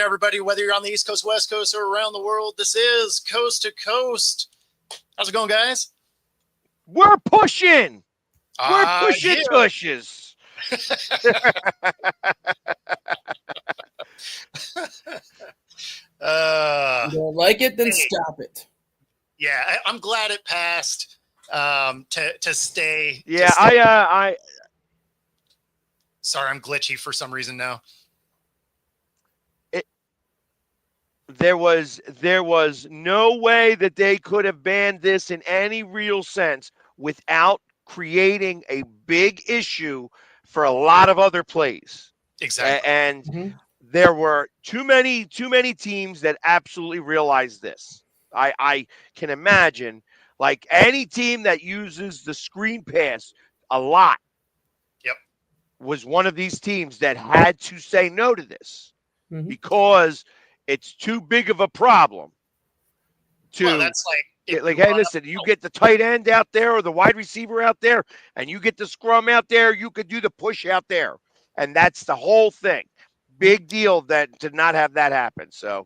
everybody, whether you're on the East Coast, West Coast, or around the world. This is Coast to Coast. How's it going, guys? We're pushing. We're pushing Yeah. tushes. You don't like it, then stop it. Yeah, I'm glad it passed. To stay. Yeah, to stay. I. Sorry, I'm glitchy for some reason now. There was no way that they could have banned this in any real sense without creating a big issue for a lot of other plays. Exactly. And there were too many teams that absolutely realized this. I can imagine, like, any team that uses the screen pass a lot. Yep. Was one of these teams that had to say no to this because it's too big of a problem. Well, that's like, hey, listen, you get the tight end out there or the wide receiver out there, and you get the scrum out there, you could do the push out there. And that's the whole thing. Big deal that to not have that happen. So,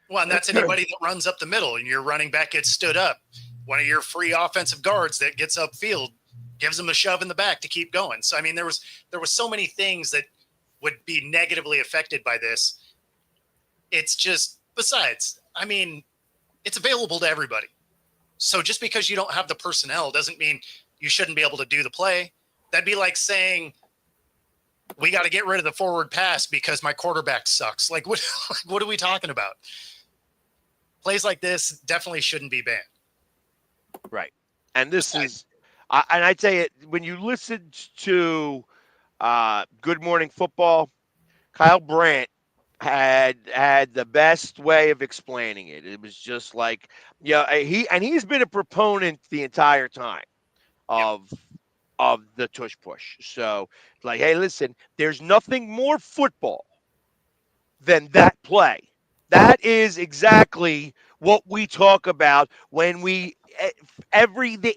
well, and that's anybody that runs up the middle and your running back gets stood up. One of your free offensive guards that gets upfield gives them a shove in the back to keep going. So, I mean, there was so many things that would be negatively affected by this. It's just, besides, I mean, it's available to everybody. So just because you don't have the personnel doesn't mean you shouldn't be able to do the play. That'd be like saying, we got to get rid of the forward pass because my quarterback sucks. Like, what are we talking about? Plays like this definitely shouldn't be banned. Right. And this is, and I tell you, when you listen to Good Morning Football, Kyle Brandt had the best way of explaining it. It was just like, he's been a proponent the entire time of the tush push. So, like, hey, listen, there's nothing more football than that play. That is exactly what we talk about when the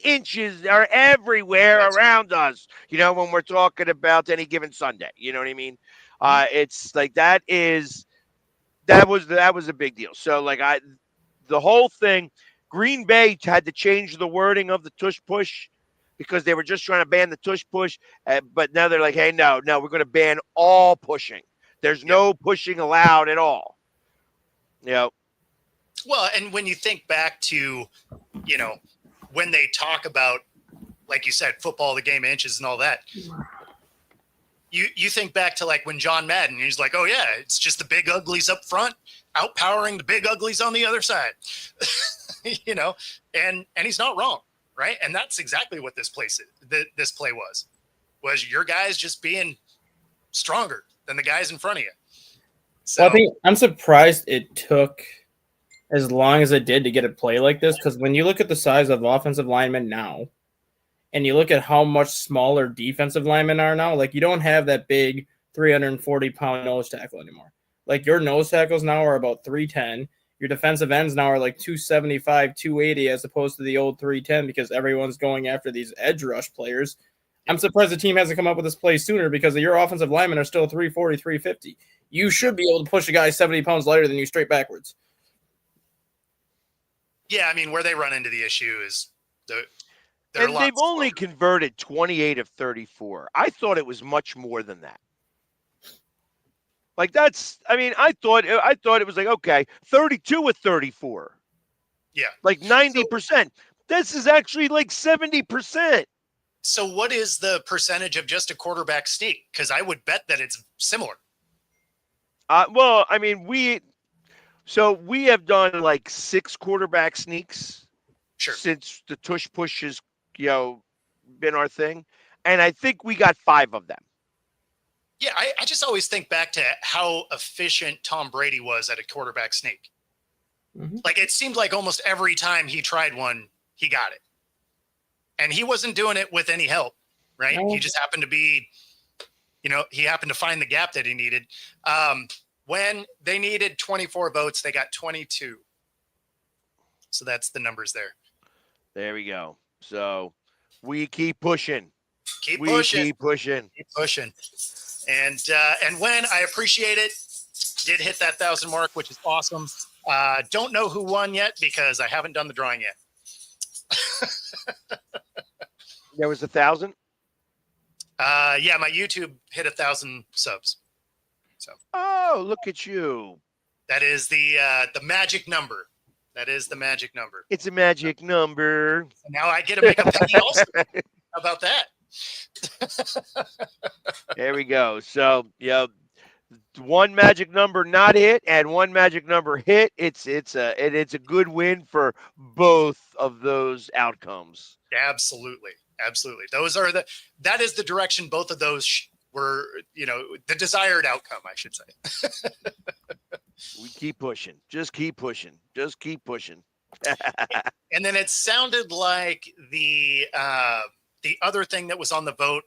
inches are everywhere around us. You know, when we're talking about any given Sunday, you know what I mean? It's like that was a big deal. So, like, the whole thing, Green Bay had to change the wording of the tush push because they were just trying to ban the tush push. But now they're like, hey, no, we're going to ban all pushing. There's no pushing allowed at all. You know. Well, and when you think back to, when they talk about, like you said, football, the game of inches and all that, you think back to like when John Madden, he's like, oh yeah, it's just the big uglies up front, outpowering the big uglies on the other side, and he's not wrong, right? And that's exactly what this play was your guys just being stronger than the guys in front of you. So well, I'm surprised it took as long as it did to get a play like this, because when you look at the size of offensive linemen now, and you look at how much smaller defensive linemen are now, like, you don't have that big 340-pound nose tackle anymore. Like, your nose tackles now are about 310. Your defensive ends now are like 275, 280, as opposed to the old 310, because everyone's going after these edge rush players. I'm surprised the team hasn't come up with this play sooner, because your offensive linemen are still 340, 350. You should be able to push a guy 70 pounds lighter than you straight backwards. Yeah, I mean, where they run into the issue is and they've only converted 28 of 34. I thought it was much more than that. Like, I thought it was like, okay, 32 of 34. Yeah. Like 90%. This is actually like 70%. So what is the percentage of just a quarterback sneak? Because I would bet that it's similar. Well, I mean, we have done like 6 quarterback sneaks since the tush push has, been our thing. And I think we got 5 of them. Yeah, I just always think back to how efficient Tom Brady was at a quarterback sneak. Mm-hmm. Like, it seemed like almost every time he tried one, he got it. And he wasn't doing it with any help, right? No. He just happened to be, he happened to find the gap that he needed. When they needed 24 votes, they got 22. So that's the numbers there. There we go. So we keep pushing. Keep pushing. And when I appreciate it, Did hit that 1,000 mark, which is awesome. Don't know who won yet because I haven't done the drawing yet. There was 1,000. Yeah, my YouTube hit 1,000 subs. So. Oh, look at you! That is the magic number. That is the magic number. It's a magic number. So now I get to make a penny also. How about that? There we go. So, one magic number not hit and one magic number hit. It's a good win for both of those outcomes. Absolutely. That is the direction both of those were, the desired outcome, I should say. We keep pushing. Just keep pushing. And then it sounded like the other thing that was on the vote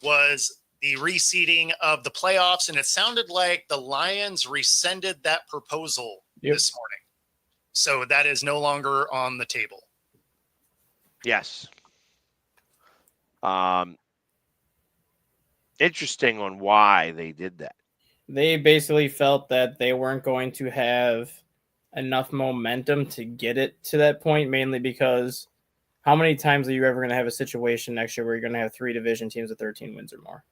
was the reseeding of the playoffs, and it sounded like the Lions rescinded that proposal this morning. So that is no longer on the table. Yes. Interesting on why they did that. They basically felt that they weren't going to have enough momentum to get it to that point, mainly because how many times are you ever going to have a situation next year where you're going to have 3 division teams with 13 wins or more?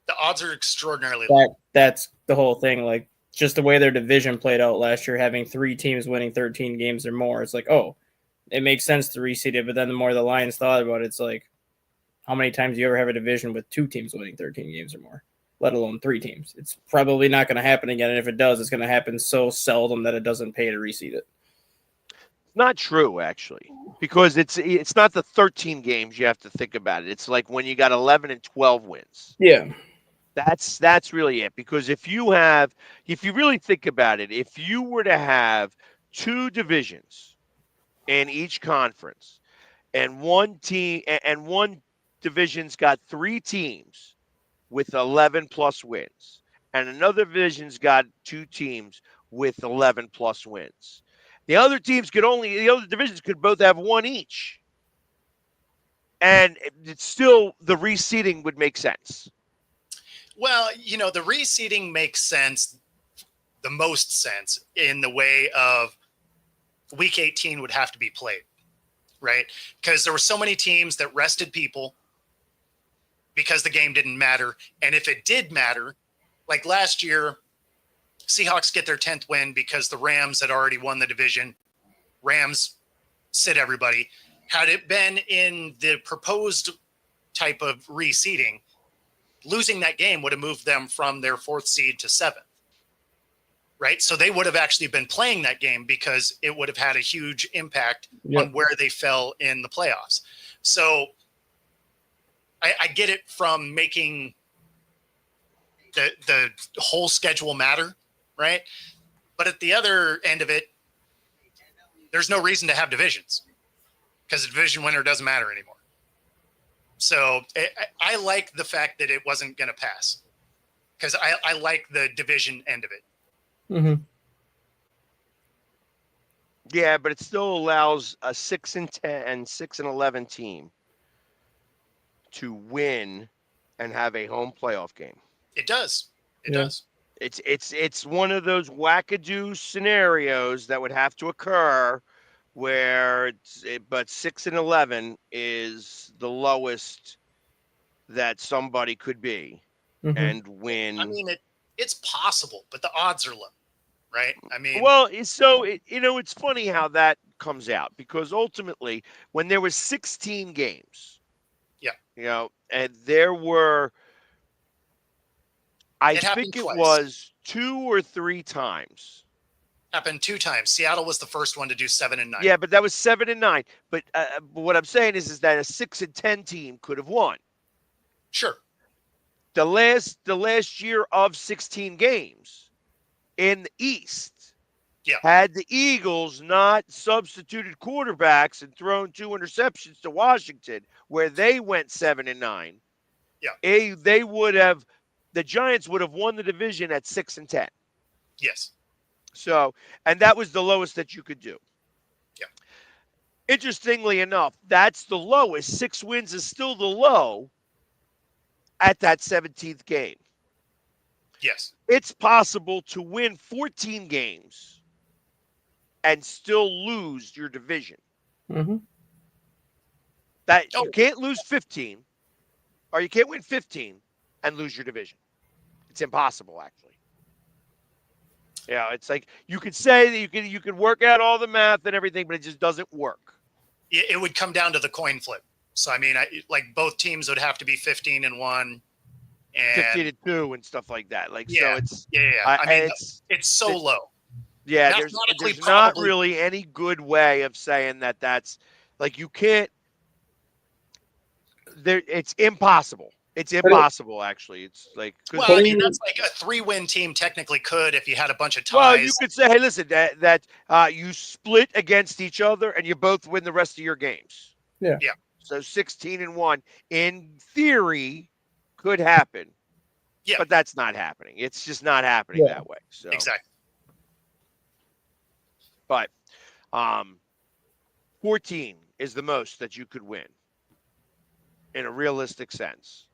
The odds are extraordinarily low. That's the whole thing. Like, just the way their division played out last year, having 3 teams winning 13 games or more, it's like, oh, it makes sense to reseed it. But then the more the Lions thought about it, it's like, how many times do you ever have a division with 2 teams winning 13 games or more, let alone 3 teams? It's probably not going to happen again. And if it does, it's going to happen so seldom that it doesn't pay to reseed it. Not true, actually, because it's not the 13 games you have to think about it. It's like when you got 11 and 12 wins. Yeah. That's really it. Because if you really think about it, if you were to have 2 divisions in each conference and one division's got 3 teams with 11 plus wins and another division's got 2 teams with 11 plus wins. The other divisions could both have 1 each. And it's still, the reseeding would make sense. Well, the reseeding makes sense, the most sense, in the way of week 18 would have to be played, right? Because there were so many teams that rested people because the game didn't matter. And if it did matter, like last year, Seahawks get their 10th win because the Rams had already won the division. Rams sit everybody. Had it been in the proposed type of reseeding, losing that game would have moved them from their 4th seed to 7th, right? So they would have actually been playing that game because it would have had a huge impact on where they fell in the playoffs. So I get it from making the whole schedule matter, right? But at the other end of it, there's no reason to have divisions because the division winner doesn't matter anymore. So I like the fact that it wasn't going to pass because I like the division end of it. Mm-hmm. Yeah, but it still allows a 6-10 and 6-11 team to win and have a home playoff game. It does. It does. It's one of those wackadoo scenarios that would have to occur where but 6-11 is the lowest that somebody could be and win. I mean, it's possible, but the odds are low, right? I mean, well, so it's funny how that comes out because ultimately when there was 16 games, and there were, I think it was 2 or 3 times. Happened 2 times. Seattle was the first one to do 7 and 9. Yeah, but that was 7 and 9. But what I'm saying is that a 6-10 team could have won. Sure. The last year of 16 games in the East, had the Eagles not substituted quarterbacks and thrown 2 interceptions to Washington, where they went 7 and 9. They would have. The Giants would have won the division at 6-10. Yes. So, and that was the lowest that you could do. Yeah. Interestingly enough, that's the lowest. 6 wins is still the low at that 17th game. Yes. It's possible to win 14 games and still lose your division. Mm-hmm. That Oh. you can't lose 15, or you can't win 15 and lose your division. It's impossible, actually. Yeah, it's like you could say that you could work out all the math and everything, but it just doesn't work. It would come down to the coin flip. So I mean, like both teams would have to be 15-1, and 15-2 and stuff like that. Like yeah, so, it's yeah. I mean, it's so it, low. yeah. Mathematically, There's not probably. really any good way of saying that. That's like you can't. There, it's impossible. It's impossible, actually. It's like Well, because I mean, that's like a 3-win team technically could if you had a bunch of well, ties. you could say, hey, listen, that you split against each other and you both win the rest of your games. Yeah. Yeah. So 16-1 in theory could happen. Yeah. But that's not happening. It's just not happening that way. So Exactly. But 14 is the most that you could win in a realistic sense.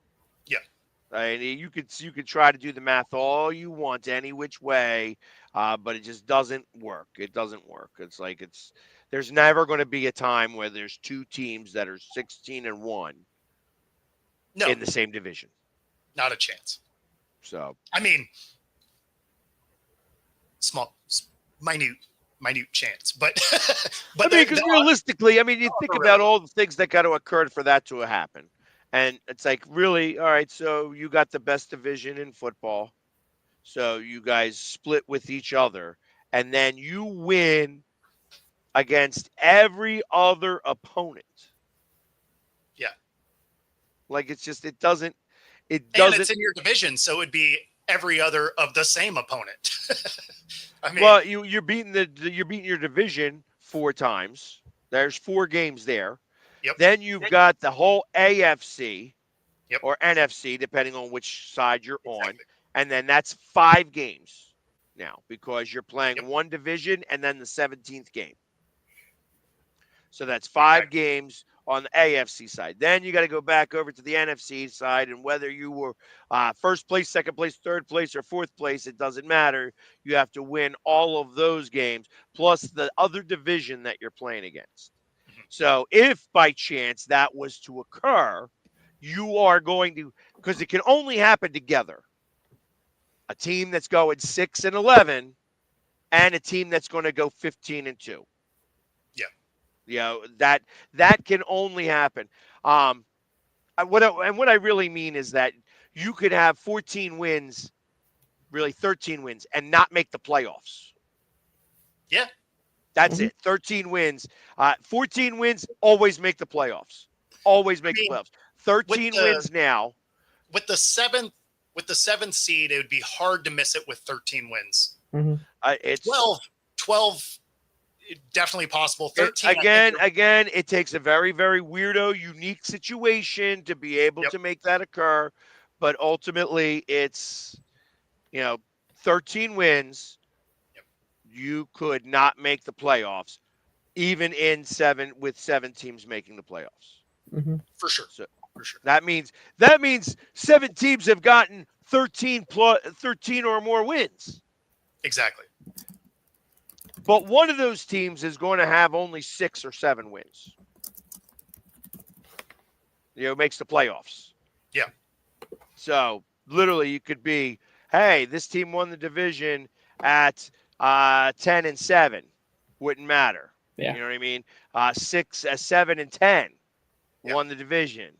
Yeah. I mean, you could try to do the math all you want any which way, but it just doesn't work. It doesn't work. It's like there's never going to be a time where there's two teams that are 16-1 in the same division. Not a chance. So I mean, minute chance, but I mean, because realistically, I mean, you think about all the things that got to occur for that to happen. And it's like, really, all right, so you got the best division in football. So you guys split with each other. And then you win against every other opponent. Yeah. Like, it's just, it doesn't. And it's in your division, so it would be every other of the same opponent. I mean, well, you're beating your division 4 times. There's 4 games there. Yep. Then you've got the whole AFC Yep. or NFC, depending on which side you're on. Exactly. And then that's 5 games now because you're playing one division and then the 17th game. So that's 5 games on the AFC side. Then you got to go back over to the NFC side, and whether you were first place, second place, third place, or fourth place, it doesn't matter. You have to win all of those games plus the other division that you're playing against. So if by chance that was to occur, you are going to, because it can only happen together. A team that's going 6-11 and a team that's going to go 15-2. Yeah. You know, that can only happen. What I really mean is that you could have 14 wins, really 13 wins, and not make the playoffs. Yeah. That's it. 13 wins. 14 wins, always make the playoffs. Always make the playoffs. 13 wins now. With the seventh seed, it would be hard to miss it with 13 wins. Mm-hmm. It's 12 definitely possible. 13 again, it takes a very, very weirdo, unique situation to be able to make that occur. But ultimately, it's 13 wins. You could not make the playoffs, even in 7 teams making the playoffs. Mm-hmm. For sure. So, for sure. That means 7 teams have gotten 13 or more wins. Exactly. But one of those teams is going to have only 6 or 7 wins. Makes the playoffs. Yeah. So literally, you could be, hey, this team won the division at 10-7. Wouldn't matter. Yeah. You know what I mean? 7-10 won the division.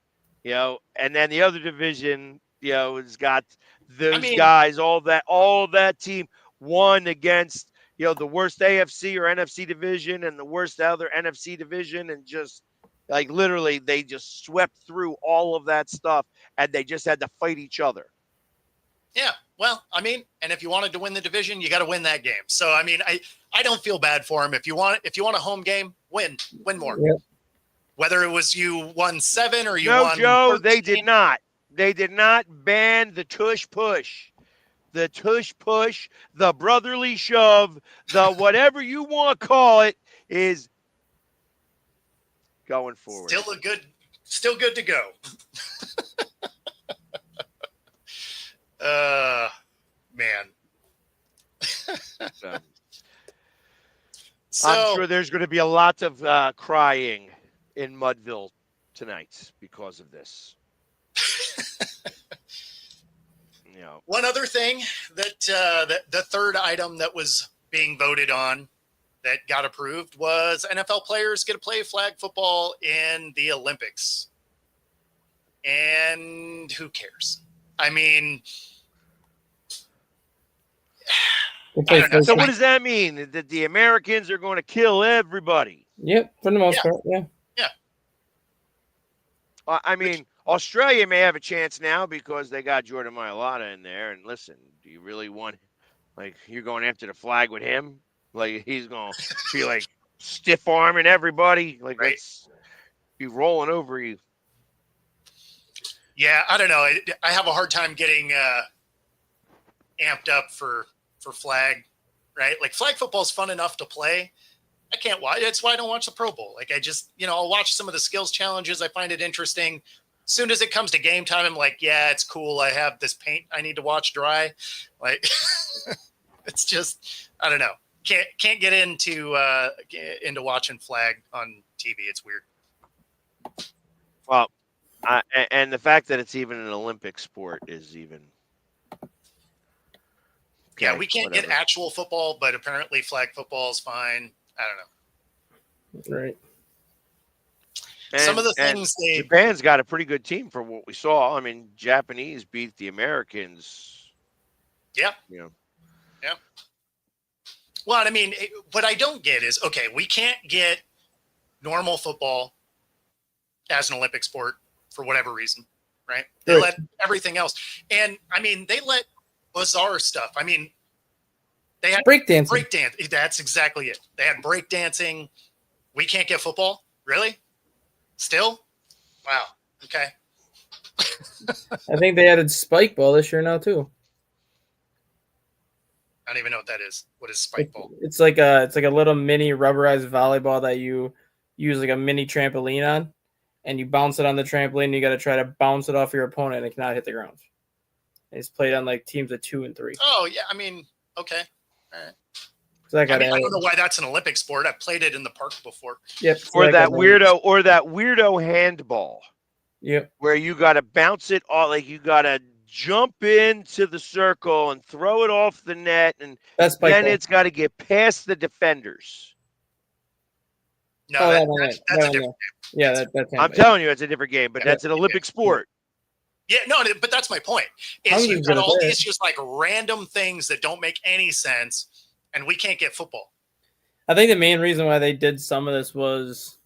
And then the other division, has got those guys. All that team won against the worst AFC or NFC division and the worst other NFC division, and just like literally they just swept through all of that stuff, and they just had to fight each other. Yeah, well, I mean, and if you wanted to win the division, you got to win that game. So I mean, I don't feel bad for him. If you want a home game, win more. Yep. Whether it was you won 7 or you no, won Joe, 13. they did not. They did not ban the tush push. The tush push, the brotherly shove, the whatever you want to call it, is going forward. Still good to go. I'm So sure there's going to be a lot of crying in Mudville tonight because of this. one other thing that the third item that was being voted on that got approved was NFL players get to play flag football in the Olympics. And who cares? I mean, I don't know. So what does that mean? That the Americans are going to kill everybody? Yep, for the most part, yeah. I mean, Australia may have a chance now because they got Jordan Mailata in there. And listen, do you really want, like, you're going after the flag with him? Like, he's going to be like stiff arming everybody. Like, Right. let's be rolling over you. Yeah, I don't know. I have a hard time getting amped up for flag, right? Like flag football is fun enough to play. I can't watch. That's why I don't watch the Pro Bowl. Like I just, I'll watch some of the skills challenges. I find it interesting. As soon as it comes to game time, I'm like, yeah, it's cool. I have this paint I need to watch dry. Like it's just, I don't know. Can't get into watching flag on TV. It's weird. Well, and the fact that it's even an Olympic sport is even. Okay, Yeah, we can't whatever. get actual football, but apparently flag football is fine. I don't know. Right. Some of the things Japan's got a pretty good team for what we saw. I mean, Japanese beat the Americans. Yeah. Yeah. Well, I mean, what I don't get is, okay, we can't get normal football as an Olympic sport for whatever reason, right? They let everything else. And, I mean, they let bizarre stuff. I mean, they had breakdancing. That's exactly it. They had breakdancing. We can't get football? Really? Still? Wow. Okay. I think they added spike ball this year now too. I don't even know what that is. What is spike ball? It's like a little mini rubberized volleyball that you use like a mini trampoline on, and you bounce it on the trampoline. And you got to try to bounce it off your opponent, and it cannot hit the ground. And it's played on like teams of 2 and 3. Oh yeah, I mean, okay, all right. So I don't know why that's an Olympic sport. I've played it in the park before. Yep. So Or that weirdo handball. Yep. Where you got to bounce it all, like you got to jump into the circle and throw it off the net, and then it's got to get past the defenders. No, that's a different game. Yeah, that's. I'm telling you, it's a different game, but that's an Olympic sport. Yeah, no, but that's my point. Is you've got all these just like random things that don't make any sense, and we can't get football. I think the main reason why they did some of this was,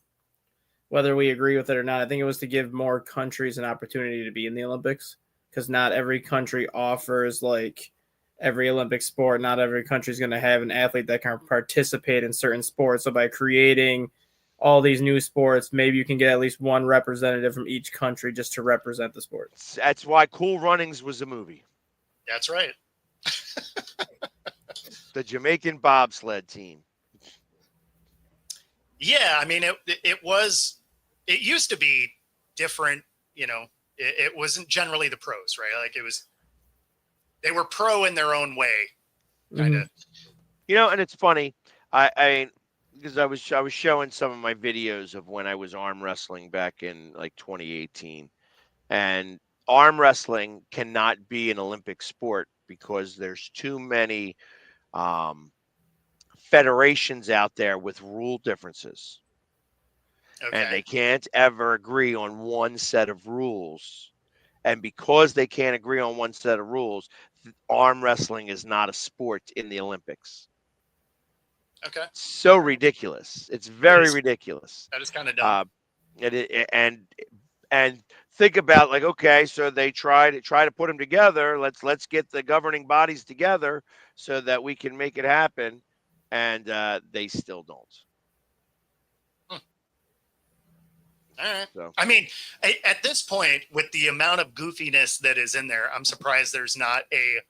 whether we agree with it or not, I think it was to give more countries an opportunity to be in the Olympics, because not every country offers like every Olympic sport. Not every country is going to have an athlete that can participate in certain sports. So by creating all these new sports, maybe you can get at least one representative from each country just to represent the sport. That's why Cool Runnings was a movie. That's right. The Jamaican bobsled team. Yeah, I mean, it used to be different, it wasn't generally the pros, right? Like they were pro in their own way, kind of. And it's funny. I because I was showing some of my videos of when I was arm wrestling back in like 2018, and arm wrestling cannot be an Olympic sport because there's too many federations out there with rule differences. Okay. And they can't ever agree on one set of rules. And because they can't agree on one set of rules, arm wrestling is not a sport in the Olympics. Okay. So ridiculous. It's very ridiculous. That is kind of dumb. And think about, like, okay, so they try to put them together. Let's get the governing bodies together so that we can make it happen. And they still don't. All right. So. I mean, at this point, with the amount of goofiness that is in there, I'm surprised there's not a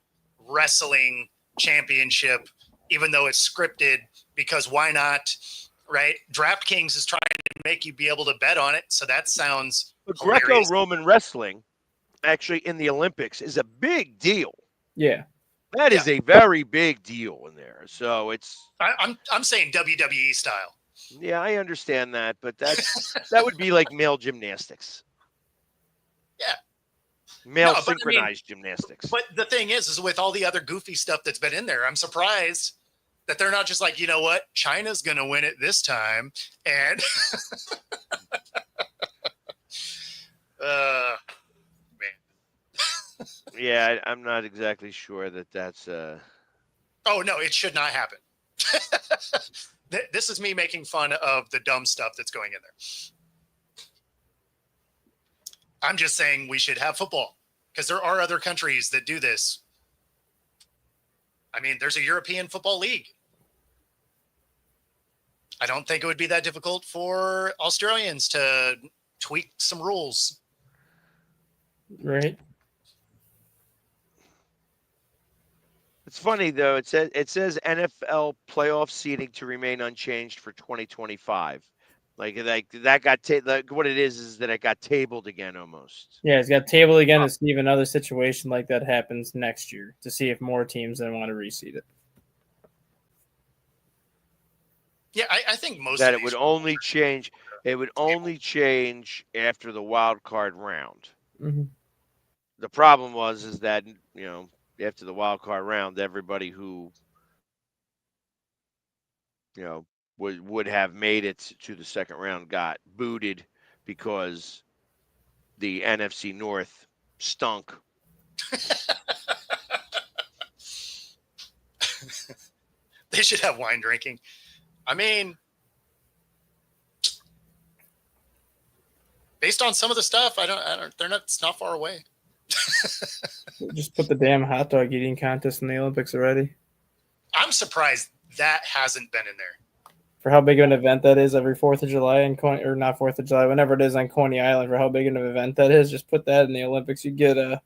wrestling championship, even though it's scripted, because why not, right? DraftKings is trying to make you be able to bet on it, so that sounds But Greco-Roman wrestling, actually, in the Olympics is a big deal. Yeah. That is a very big deal in there. So it's I'm saying WWE style. yeah, I understand that, but that would be like male gymnastics. Yeah. Male No, synchronized gymnastics. But the thing is with all the other goofy stuff that's been in there, I'm surprised that they're not just like, you know what, China's going to win it this time. And man. Yeah, I'm not exactly sure that's Oh no, it should not happen. This is me making fun of the dumb stuff that's going in there. I'm just saying we should have football because there are other countries that do this. I mean, there's a European Football League. I don't think it would be that difficult for Australians to tweak some rules. Right. It's funny though. It says NFL playoff seeding to remain unchanged for 2025. Like that got what it is that it got tabled again almost. Yeah, it's got tabled again to see if another situation like that happens next year to see if more teams then want to reseed it. Yeah, I think most that of it would only change. It would only change after the wild card round. Mm-hmm. The problem is that after the wild card round, everybody who would have made it to the second round got booted because the NFC North stunk. They should have wine drinking. I mean, based on some of the stuff, it's not far away. Just put the damn hot dog eating contest in the Olympics already. I'm surprised that hasn't been in there. For how big of an event that is every 4th of July or not 4th of July, whenever it is on Coney Island, for how big of an event that is, just put that in the Olympics. You get a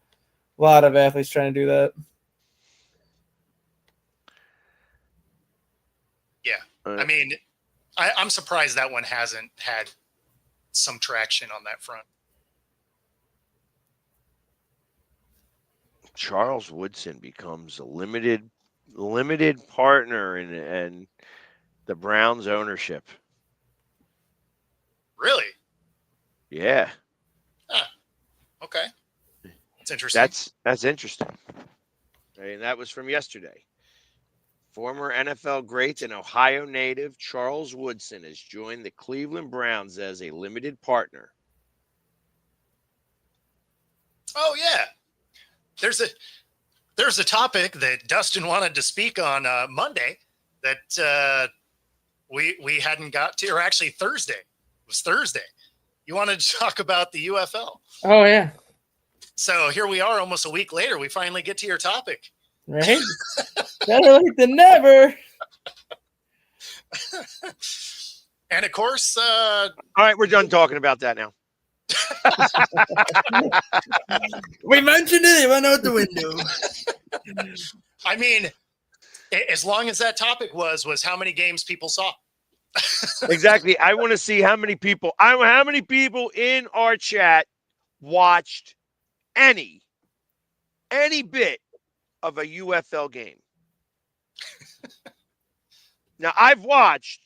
lot of athletes trying to do that. Yeah. I mean, I'm surprised that one hasn't had some traction on that front. Charles Woodson becomes a limited partner in the Browns ownership. Really? Yeah. Okay. That's interesting. That's interesting. I mean, that was from yesterday. Former NFL great and Ohio native Charles Woodson has joined the Cleveland Browns as a limited partner. Oh yeah. There's a topic that Dustin wanted to speak on Monday that we hadn't got to, or actually Thursday. It was Thursday. You wanted to talk about the UFL. Oh yeah. So here we are, almost a week later. We finally get to your topic. Right? Better late than never. And of course, all right, we're done talking about that now. We mentioned it. It went out the window. I mean, as long as that topic was how many games people saw. Exactly. I want to see how many people in our chat watched any bit of a UFL game. Now, I've watched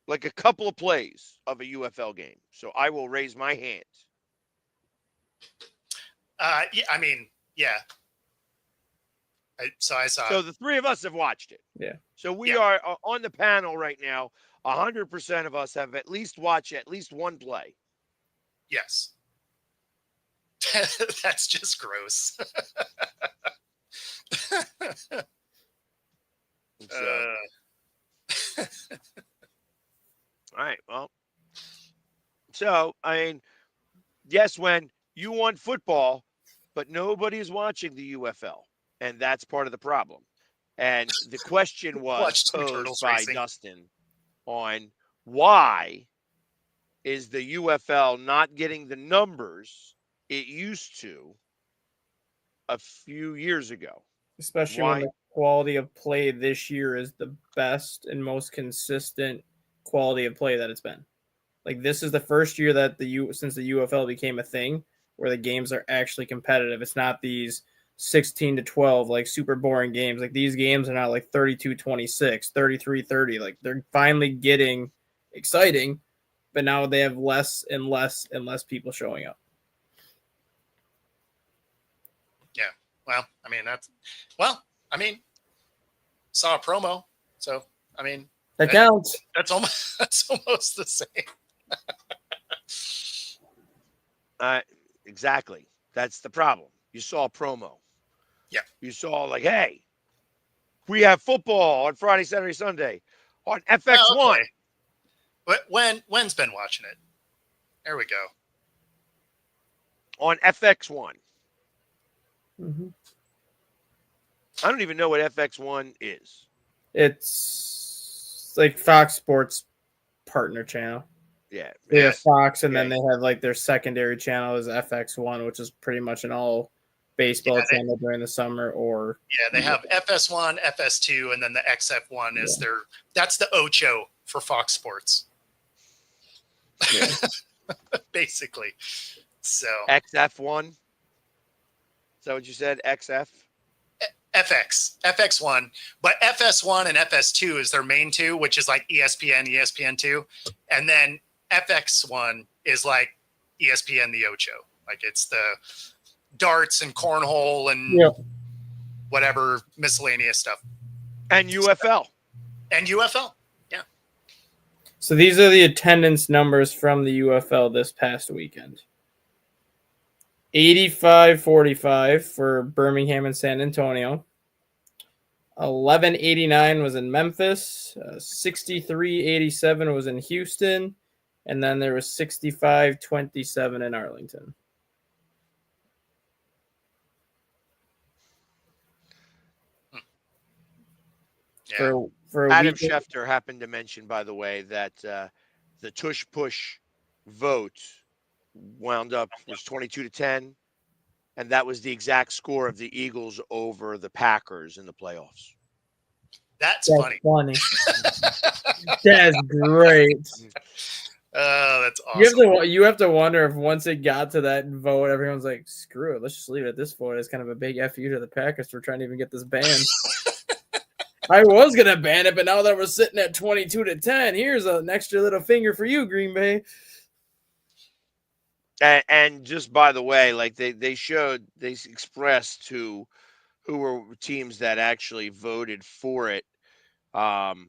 like a couple of plays of a UFL game, so I will raise my hand. Yeah, I mean, yeah. I saw. So the three of us have watched it. Yeah. So we are on the panel right now. 100% of us have at least watched at least one play. Yes. That's just gross. All right. Well, so, I mean, yes, when you want football, but nobody's watching the UFL. And that's part of the problem. And the question was posed by Dustin on why is the UFL not getting the numbers it used to a few years ago. Especially when the quality of play this year is the best and most consistent quality of play that it's been. Like, this is the first year that since the UFL became a thing where the games are actually competitive. It's not these 16-12, like super boring games. Like these games are now like 32-26, 33-30. Like they're finally getting exciting, but now they have less and less and less people showing up. Yeah. Well, I mean, saw a promo. So, I mean, That counts. That's almost the same. Exactly. That's the problem. You saw a promo. Yeah. You saw like, hey, we have football on Friday, Saturday, Sunday on FX1. Oh, okay. But when's been watching it? There we go. On FX1. Mm-hmm. I don't even know what FX1 is. It's like Fox Sports partner channel. Yeah. They have Fox, and Okay. then they have like their secondary channel is FX1, which is pretty much an all baseball channel during the summer. Or they have FS1, FS2, and then the XF1 is that's the Ocho for Fox Sports. Yeah. Basically. So XF1. Is that what you said? XF? FX1, but FS1 and FS2 is their main two, which is like ESPN, ESPN2, and then FX1 is like ESPN the Ocho, like it's the darts and cornhole and whatever miscellaneous stuff, and UFL, yeah. So these are the attendance numbers from the UFL this past weekend. 85-45 for Birmingham and San Antonio. 1189 was in Memphis. 6387 was in Houston. And then there was 65-27 in Arlington. Yeah. For Adam Schefter happened to mention, by the way, that the tush-push vote wound up was 22-10, and that was the exact score of the Eagles over the Packers in the playoffs. That's funny. That's great. Oh, that's awesome. You have to wonder if once it got to that vote, everyone's like, screw it, let's just leave it at this vote. It's kind of a big FU to the Packers for trying to even get this banned. I was going to ban it, but now that we're sitting at 22-10, here's an extra little finger for you, Green Bay. And just by the way, like they expressed who were teams that actually voted for it. It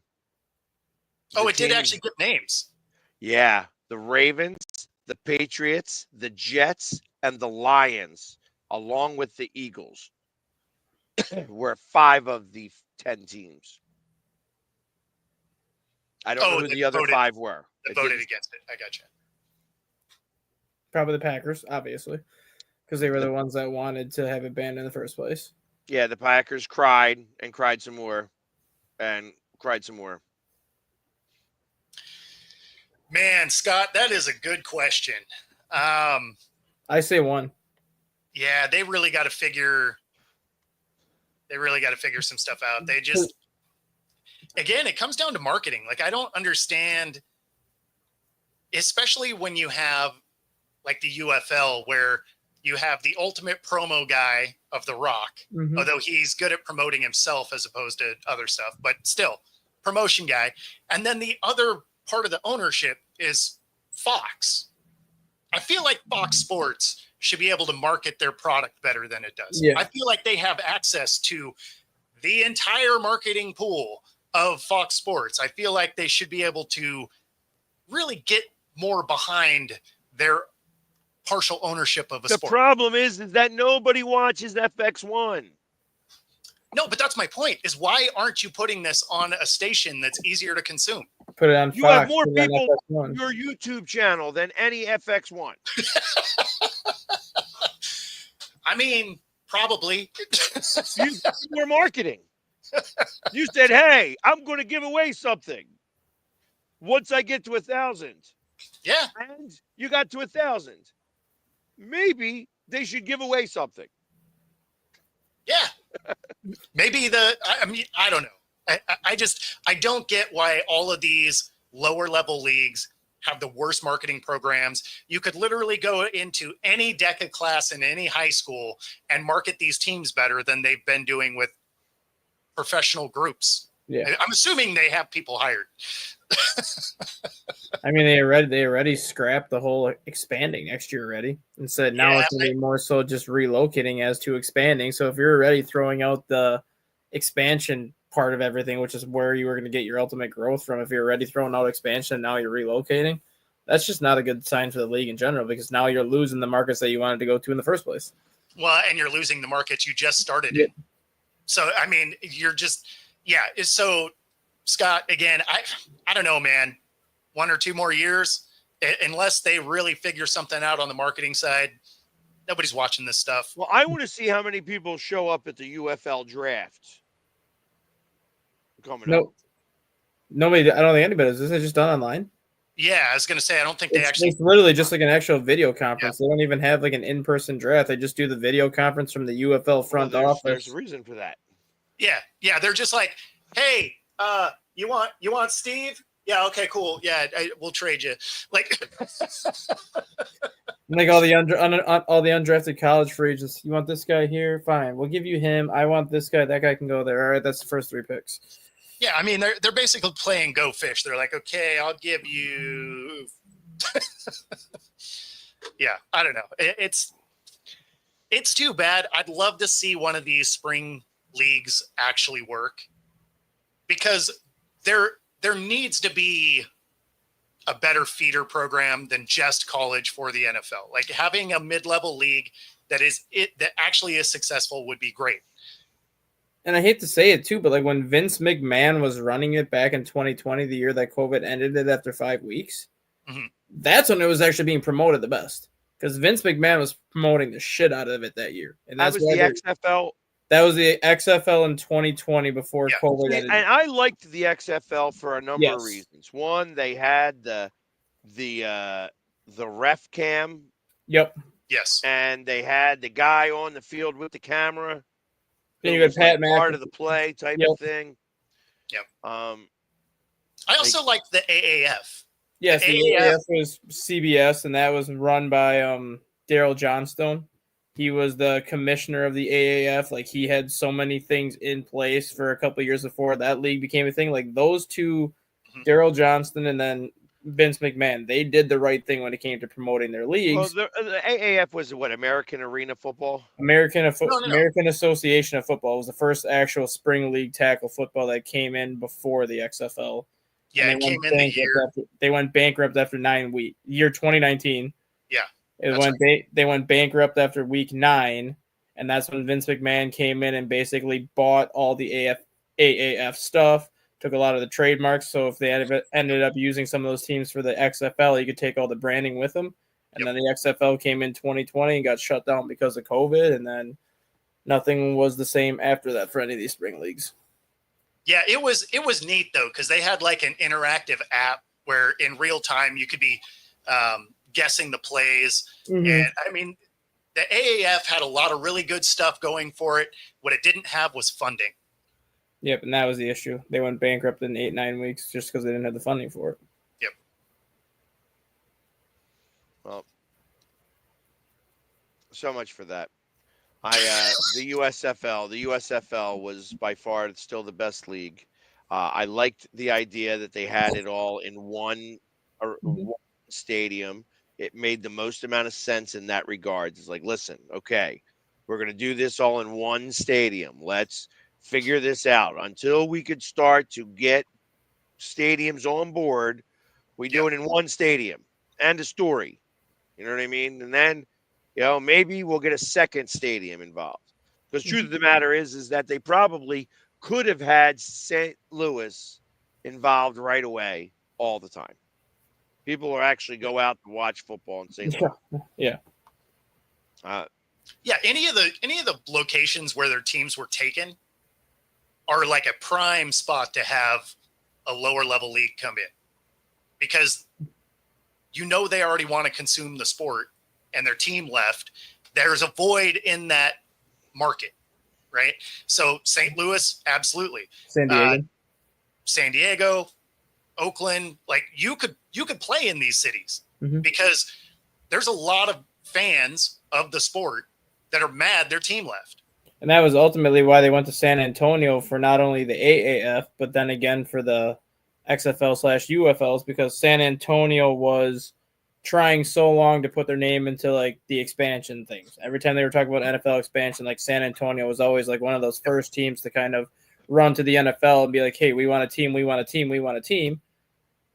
did actually get names. Yeah, the Ravens, the Patriots, the Jets, and the Lions, along with the Eagles, were 5 of the 10 teams. I don't know who the other 5 were. That voted against it. I gotcha. Probably the Packers, obviously, because they were the ones that wanted to have it banned in the first place. Yeah, the Packers cried and cried some more and cried some more. Man, Scott, that is a good question. I say 1. Yeah, they really got to figure some stuff out. They just, again, it comes down to marketing. Like, I don't understand, especially when you have like the UFL where you have the ultimate promo guy of The Rock, although he's good at promoting himself as opposed to other stuff, but still promotion guy. And then the other part of the ownership is Fox. I feel like Fox Sports should be able to market their product better than it does. Yeah. I feel like they have access to the entire marketing pool of Fox Sports. I feel like they should be able to really get more behind their partial ownership of a sport. The problem is that nobody watches FX1. No, but that's my point, is why aren't you putting this on a station that's easier to consume? Put it on You Fox, have more people on your YouTube channel than any FX1. I mean, probably. You did more marketing. You said, hey, I'm going to give away something once I get to 1,000. Yeah. And you got to 1,000. Maybe they should give away something. Yeah. Maybe I don't know. I don't get why all of these lower level leagues have the worst marketing programs. You could literally go into any DECA class in any high school and market these teams better than they've been doing with professional groups. Yeah. I'm assuming they have people hired. I mean, they already scrapped the whole expanding next year already. And said now it's going to be more so just relocating as to expanding. So if you're already throwing out the expansion part of everything, which is where you were going to get your ultimate growth from, if you're already throwing out expansion and now you're relocating, that's just not a good sign for the league in general, because now you're losing the markets that you wanted to go to in the first place. Well, and you're losing the markets you just started in. So, I mean, you're just, So, Scott, again, I don't know, man, 1 or 2 more years, unless they really figure something out on the marketing side, nobody's watching this stuff. Well, I want to see how many people show up at the UFL draft coming up. Nobody. I don't think anybody does. Is it just done online? Yeah, I was going to say, I don't think It's literally just like an actual video conference. Yeah. They don't even have like an in-person draft. They just do the video conference from the UFL front office. There's a reason for that. Yeah. They're just like, hey, you want Steve? Yeah. Okay. Cool. Yeah, we'll trade you. Like, like all the undrafted college free agents. You want this guy here? Fine, we'll give you him. I want this guy. That guy can go there. All right, that's the first 3 picks. Yeah, I mean they're basically playing Go Fish. They're like, okay, I'll give you. Yeah, I don't know. It's too bad. I'd love to see one of these spring leagues actually work, because there needs to be a better feeder program than just college for the NFL. Like, having a mid-level league that actually is successful would be great. And I hate to say it too, but like when Vince McMahon was running it back in 2020, the year that COVID ended it after 5 weeks, that's when it was actually being promoted the best, because Vince McMahon was promoting the shit out of it that year. And that was the XFL. That was the XFL in 2020 before COVID ended. And I liked the XFL for a number of reasons. One, they had the ref cam. Yep. Yes. And they had the guy on the field with the camera. Then you had Pat McAfee, part of the play type of thing. Yep. I also liked the AAF. Yes, the AAF was CBS, and that was run by Daryl Johnstone. He was the commissioner of the AAF. Like, he had so many things in place for a couple of years before that league became a thing. Like, those two, Daryl Johnston and then Vince McMahon, they did the right thing when it came to promoting their leagues. Well, the AAF was what, American Arena Football? American Association of Football was the first actual spring league tackle football that came in before the XFL. Yeah, it came in the year. They went bankrupt after 9 weeks. Year 2019. Yeah. They went bankrupt after week 9, and that's when Vince McMahon came in and basically bought all the AAF stuff. Took a lot of the trademarks, so if they ended up using some of those teams for the XFL, you could take all the branding with them. And then the XFL came in 2020 and got shut down because of COVID, and then nothing was the same after that for any of these spring leagues. Yeah, it was neat though, because they had like an interactive app where in real time you could be guessing the plays. And I mean, the AAF had a lot of really good stuff going for it. What it didn't have was funding. Yep, and that was the issue. They went bankrupt in 8-9 weeks just because they didn't have the funding for it. Yep. Well, so much for that. The USFL was by far still the best league. I liked the idea that they had it all in one stadium. It made the most amount of sense in that regard. It's like, listen, okay, we're going to do this all in one stadium. Let's figure this out. Until we could start to get stadiums on board, we do it in one stadium. And a story. You know what I mean? And then, maybe we'll get a second stadium involved. Because truth of the matter is that they probably could have had St. Louis involved right away all the time. People will actually go out to watch football in St. Louis. Yeah. Any of the locations where their teams were taken are like a prime spot to have a lower level league come in, because they already want to consume the sport and their team left. There's a void in that market, right? So St. Louis, absolutely. San Diego, Oakland, like you could play in these cities Mhm. because there's a lot of fans of the sport that are mad their team left. And that was ultimately why they went to San Antonio for not only the AAF, but then again for the XFL/UFLs, because San Antonio was trying so long to put their name into like the expansion things. Every time they were talking about NFL expansion, like San Antonio was always like one of those first teams to kind of run to the NFL and be like, hey, we want a team, we want a team, we want a team.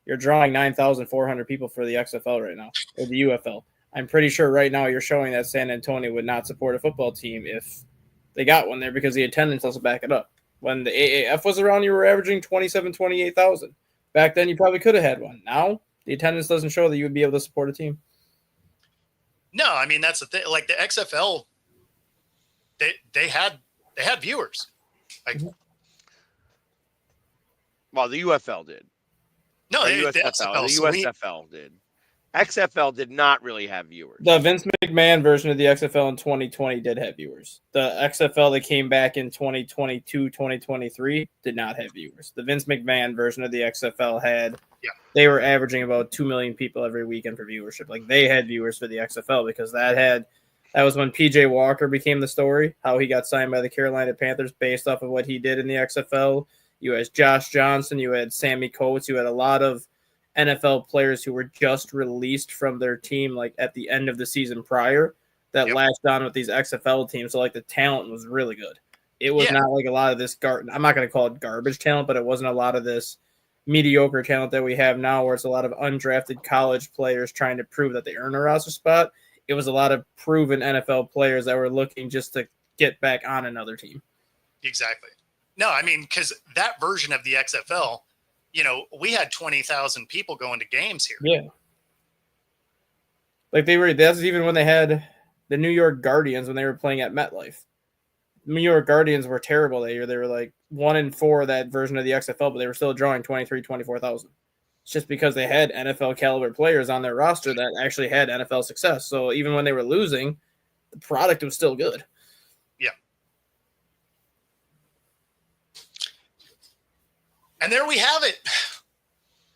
You're drawing 9,400 people for the XFL right now, or the UFL. I'm pretty sure right now you're showing that San Antonio would not support a football team if they got one there, because the attendance doesn't back it up. When the AAF was around, you were averaging 27,000, 28,000. Back then, you probably could have had one. Now, the attendance doesn't show that you would be able to support a team. No, I mean, that's the thing. Like the XFL, they had viewers. Like, Well, the UFL did. no, Or the USFL. XFL. The USFL did. XFL did not really have viewers. The Vince McMahon version of the XFL in 2020 did have viewers. The XFL that came back in 2022, 2023 did not have viewers. The Vince McMahon version of the XFL had, they were averaging about 2 million people every weekend for viewership. Like they had viewers for the XFL because that was when PJ Walker became the story, how he got signed by the Carolina Panthers based off of what he did in the XFL. You had Josh Johnson, you had Sammy Coates, you had a lot of NFL players who were just released from their team like at the end of the season prior that latched on with these XFL teams. So like the talent was really good. It was not like a lot of this I'm not going to call it garbage talent, but it wasn't a lot of this mediocre talent that we have now where it's a lot of undrafted college players trying to prove that they earn a roster spot. It was a lot of proven NFL players that were looking just to get back on another team. Exactly. No, I mean, because that version of the XFL, you know, we had 20,000 people going to games here. Yeah. Like that's even when they had the New York Guardians when they were playing at MetLife. The New York Guardians were terrible that year. They were like 1-4 that version of the XFL, but they were still drawing 24,000. It's just because they had NFL caliber players on their roster that actually had NFL success. So even when they were losing, the product was still good. Yeah. And there we have it.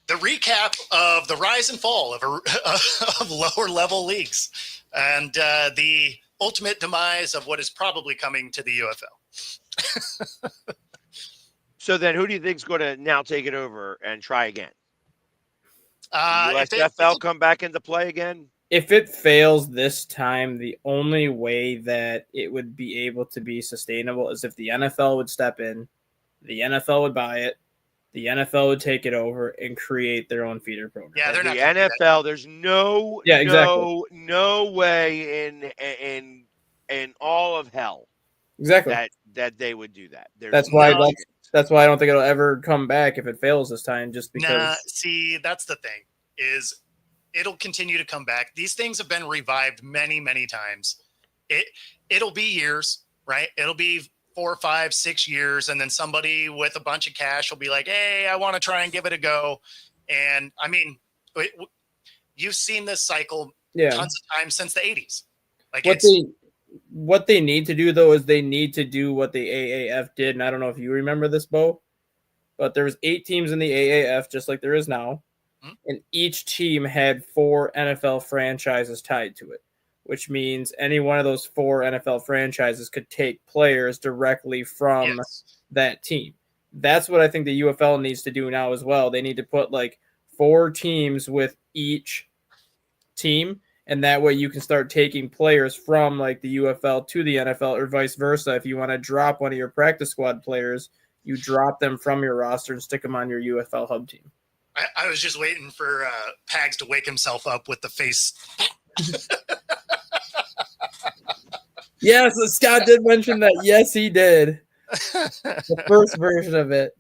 The recap of the rise and fall of lower level leagues and the ultimate demise of what is probably coming to the UFL. So then who do you think is going to now take it over and try again? USFL come back into play again? If it fails this time, the only way that it would be able to be sustainable is if the NFL would step in, the NFL would buy it, the NFL would take it over and create their own feeder program. Yeah, they're not the NFL. There's no way in all of hell that they would do that. That's why I don't think it'll ever come back if it fails this time. Just because. Nah, see, that's the thing is it'll continue to come back. These things have been revived many, many times. It'll be years, right? It'll be 4, 5, 6 years, and then somebody with a bunch of cash will be like, hey, I want to try and give it a go. And I mean, you've seen this cycle tons of times since the 80s. Like what they need to do, though, is they need to do what the AAF did. And I don't know if you remember this, Bo, but there was 8 teams in the AAF, just like there is now. Mm-hmm. And each team had 4 NFL franchises tied to it, which means any one of those 4 NFL franchises could take players directly from that team. That's what I think the UFL needs to do now as well. They need to put like 4 teams with each team, and that way you can start taking players from like the UFL to the NFL or vice versa. If you want to drop one of your practice squad players, you drop them from your roster and stick them on your UFL hub team. I was just waiting for Pags to wake himself up with the face. Yes, Scott did mention that. Yes, he did. The first version of it.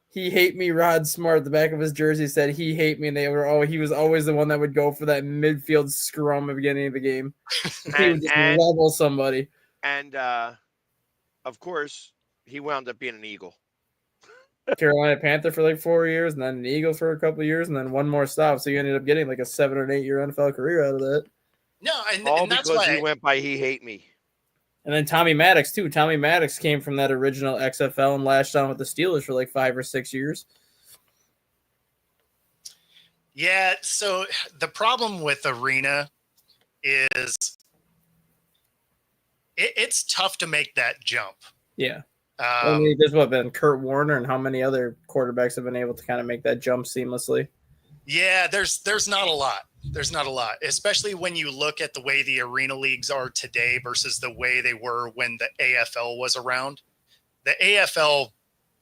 He hate me, Rod Smart. The back of his jersey said he hate me, and he was always the one that would go for that midfield scrum at the beginning of the game. He would just level somebody. And of course, he wound up being an Eagle. Carolina Panther for like 4 years, and then an Eagle for a couple of years, and then one more stop. So you ended up getting like a 7 or 8 year NFL career out of that. No, and that's because he went by he hate me. And then Tommy Maddox too. Tommy Maddox came from that original XFL and lashed on with the Steelers for like 5 or 6 years. Yeah. So the problem with arena is it's tough to make that jump. Yeah. I mean, there's been Kurt Warner and how many other quarterbacks have been able to kind of make that jump seamlessly. Yeah, there's not a lot. There's not a lot, especially when you look at the way the arena leagues are today versus the way they were when the AFL was around. The AFL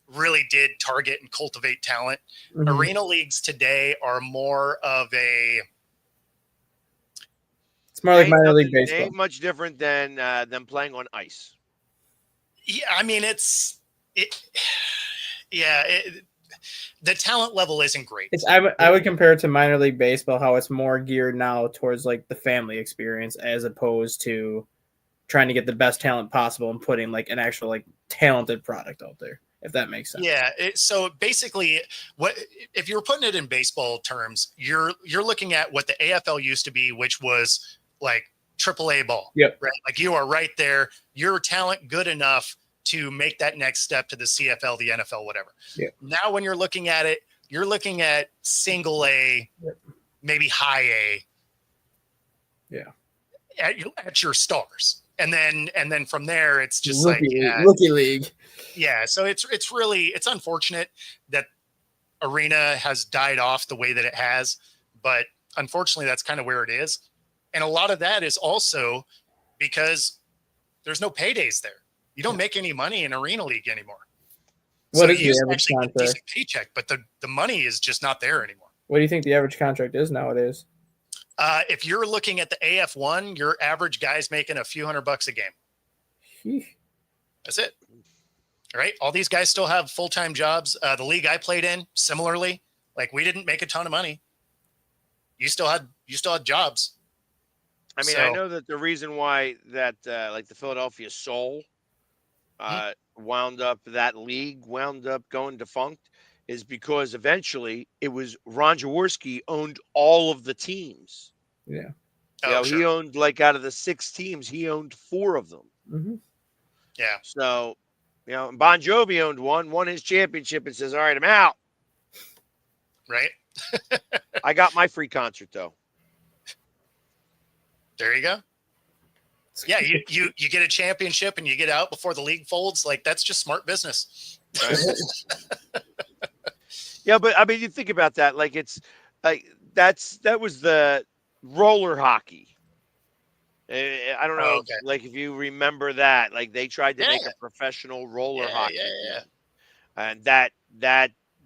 really did target and cultivate talent. Mm-hmm. Arena leagues today are more of a. It's more like minor league baseball. Ain't much different than playing on ice. Yeah, I mean the talent level isn't great. I would compare it to minor league baseball, how it's more geared now towards like the family experience as opposed to trying to get the best talent possible and putting like an actual like talented product out there, if that makes sense. Yeah. So basically, what if you were putting it in baseball terms? You're looking at what the AFL used to be, which was like AAA ball. Yep. Right. Like you are right there. Your talent good enough to make that next step to the CFL, the NFL, whatever. Yeah. Now, when you're looking at it, you're looking at single A, maybe high A. Yeah. At your stars. And then from there, it's just rookie league. Yeah. So it's unfortunate that arena has died off the way that it has, but unfortunately that's kind of where it is. And a lot of that is also because there's no paydays there. You don't make any money in arena league anymore. What is the average contract? A decent paycheck, but the money is just not there anymore. What do you think the average contract is nowadays? If you're looking at the AF1, your average guy's making a few $100 a game. That's it. All right. All these guys still have full-time jobs. The league I played in, similarly, like we didn't make a ton of money. You still had jobs. I mean, I know that the reason why that like the Philadelphia Soul wound up going defunct is because eventually it was Ron Jaworski owned all of the teams. Yeah. Sure. He owned out of the 6 teams, he owned 4 of them. Mm-hmm. Yeah. So, Bon Jovi owned won his championship and says, all right, I'm out. Right. I got my free concert though. There you go. Yeah, you get a championship and you get out before the league folds. Like that's just smart business. Right? Yeah, but I mean, you think about that. Like it's like that was the roller hockey. I don't know, like if you remember that. Like they tried to make a professional roller hockey, and that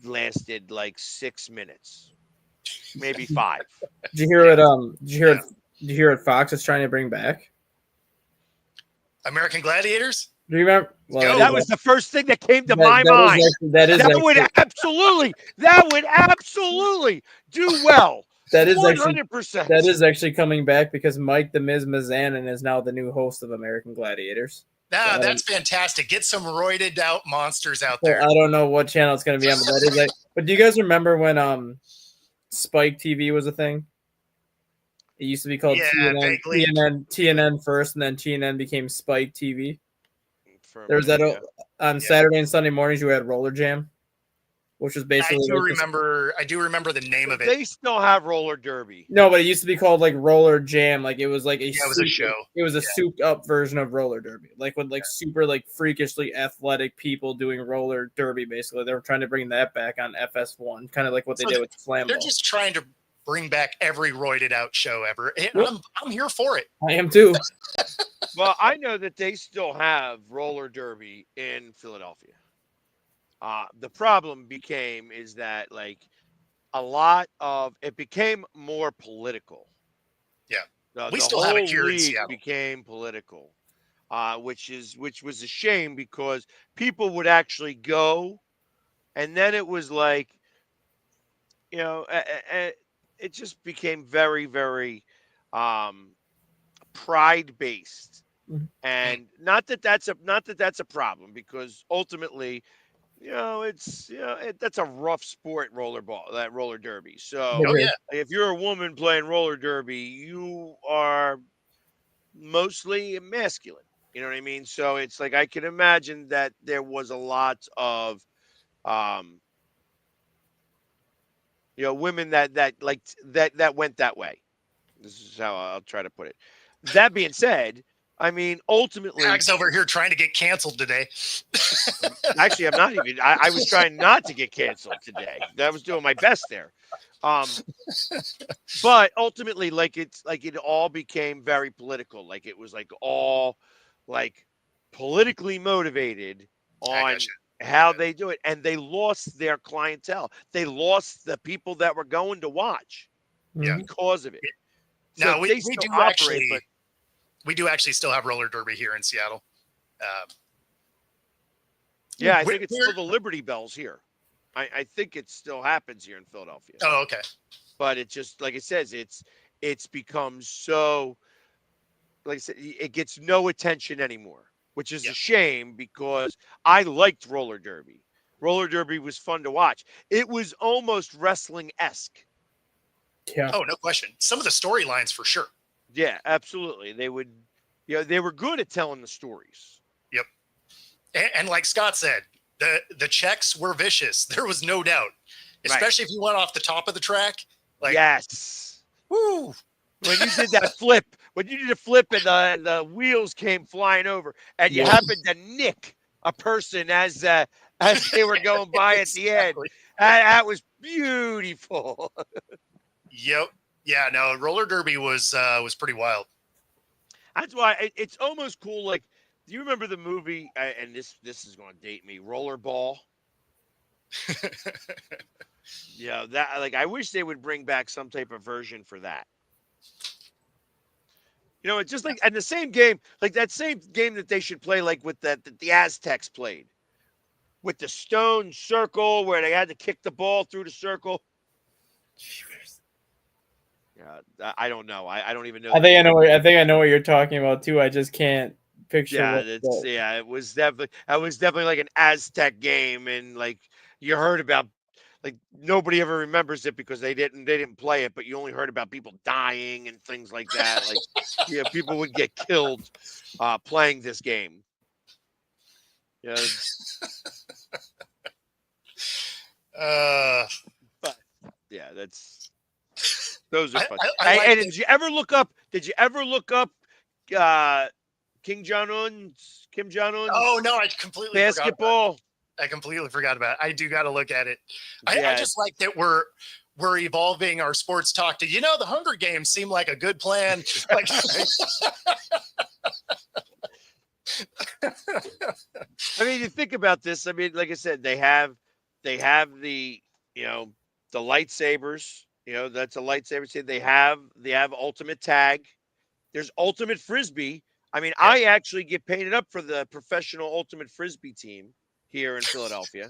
lasted like 6 minutes, maybe 5. Did you hear what? Did you hear what Fox is trying to bring back? American Gladiators? Do you remember? Well, that was the first thing that came to my mind. That would absolutely do well. That is 100%. That is actually coming back because Mike the Miz Mizanin is now the new host of American Gladiators. Nah, that's fantastic. Get some roided out monsters out there. I don't know what channel it's going to be on, but that is but do you guys remember when Spike TV was a thing? It used to be called TNN first, and then TNN became Spike TV. There was that on Saturday and Sunday mornings. You had Roller Jam, which was basically. I do remember the name of it. They still have Roller Derby. No, but it used to be called like Roller Jam. Like it was like it was a show. It was a souped up version of Roller Derby, like with like super like freakishly athletic people doing roller derby. Basically, they were trying to bring that back on FS1, kind of like what they did with Slam Ball. They're just trying to bring back every roided out show ever. I'm here for it. I am too. Well, I know that they still have roller derby in Philadelphia. The problem is that like a lot of it became more political. Yeah, we still have it here in Seattle. Became political, which was a shame because people would actually go, and then it was like, it just became very, very pride based, and not that that's a problem because ultimately, that's a rough sport, roller derby. So if you're a woman playing roller derby, you are mostly masculine. You know what I mean? So it's like I can imagine that there was a lot of women that went that way. This is how I'll try to put it. That being said, I mean, ultimately, Hack's over here trying to get canceled today. actually, I'm not even. I was trying not to get canceled today. I was doing my best there. But ultimately, it all became very political. Like it was like all like politically motivated I on gotcha. how they do it, and they lost their clientele. They lost the people that were going to watch Yeah. Mhm. because of it. So Now we they still do operate, but we do actually still have roller derby here in Seattle. yeah, I We're- think it's still the Liberty Bells here. I think it still happens here in Philadelphia. Oh, okay. But it just like it says, it's become so, like I said, it gets no attention anymore, which is Yeah. a shame because I liked roller derby. Roller derby was fun to watch. It was almost wrestling-esque. Yeah. Oh, no question. Some of the storylines for sure. Yeah, absolutely. They would, they were good at telling the stories. Yep. And like Scott said, the checks were vicious. There was no doubt, especially if you went off the top of the track. Like, Yes. woo. When you did that flip, when you did a flip and the wheels came flying over, and you Yeah. happened to nick a person as they were going by at the end, Exactly. that was beautiful. Yep. Yeah. No, roller derby was pretty wild. That's why it's almost cool. Like, do you remember the movie? And this is going to date me. Rollerball. Yeah, that like I wish they would bring back some type of version for that. It's just like, and the same game, like that same game that they should play, like with that the Aztecs played with the stone circle where they had to kick the ball through the circle. Yeah, I don't know. I don't even know. I think I know. I think I know what you're talking about too. I just can't picture. Yeah, what it was definitely like an Aztec game, and like you heard about, like nobody ever remembers it because they didn't play it, but you only heard about people dying and things like that. Like, yeah, people would get killed playing this game. Yeah, but yeah, those are fun. I like And did you ever look up? Kim Jong Un's Oh no, I completely forgot about basketball? it. I completely forgot about it. I do got to look at it. I Yeah, just like that we're evolving our sports talk to, the Hunger Games seem like a good plan. Like, I mean, you think about this. I mean, like I said, they have the the lightsabers. That's a lightsaber. See, they have ultimate tag. There's ultimate frisbee. I mean, Yep. I actually get painted up for the professional ultimate frisbee team here in Philadelphia.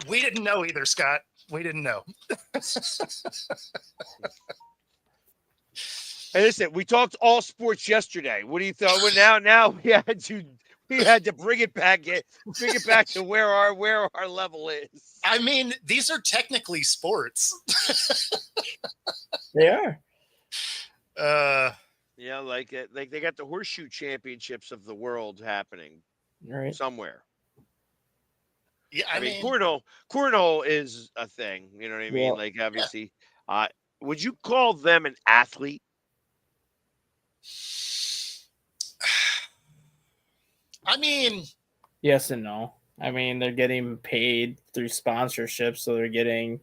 we didn't know either, Scott. We didn't know. Hey, listen, we talked all sports yesterday. What do you thought? Well, now we had to bring it back to where our level is. I mean, these are technically sports. They are. Yeah, like they got the horseshoe championships of the world happening Right. somewhere. Yeah, I mean, cornhole is a thing. You know what I mean? Yeah. Like, obviously, would you call them an athlete? I mean, Yes and no. I mean, they're getting paid through sponsorships, so they're getting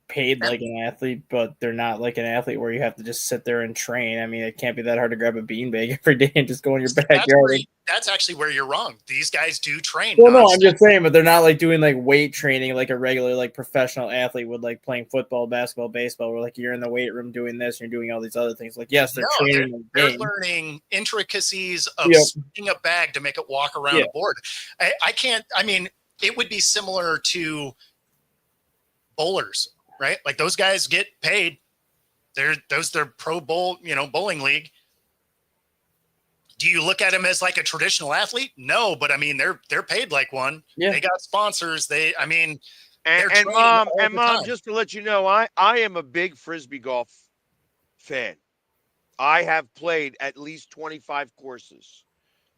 paid like an athlete, but they're not like an athlete where you have to just sit there and train. I mean, it can't be that hard to grab a beanbag every day and just go in your backyard. that's actually where you're wrong. These guys do train. Well, no, I'm nonstop. just saying, but they're not like doing like weight training like a regular like professional athlete would, like playing football, basketball, baseball, where like you're in the weight room doing this, and you're doing all these other things. Like, yes, they're training. They're learning intricacies of spinning a bag to make it walk around a board. I can't. I mean, it would be similar to bowlers, right? Like those guys get paid. They're pro bowl, bowling league. Do you look at them as like a traditional athlete? No, but I mean they're paid like one. Yeah. They got sponsors. And mom, time. Just to let you know, I am a big frisbee golf fan. I have played at least 25 courses.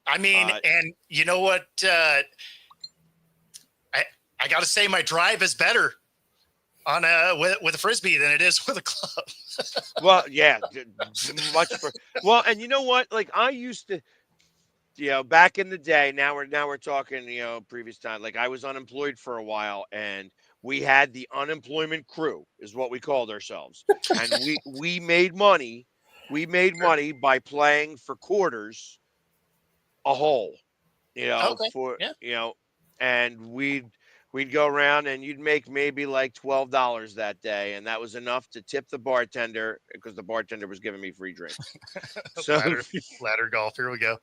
I mean, and you know what? I got to say my drive is better on with a Frisbee than it is with a club. Well, yeah, well, and you know what? Like I used to, back in the day. Now we're talking, previous time. Like I was unemployed for a while, and we had the unemployment crew, is what we called ourselves, and we made money. We made money by playing for quarters a hole, Okay. for Yeah. and we'd go around and you'd make maybe like $12 that day, and that was enough to tip the bartender because the bartender was giving me free drinks. So ladder golf. Here we go.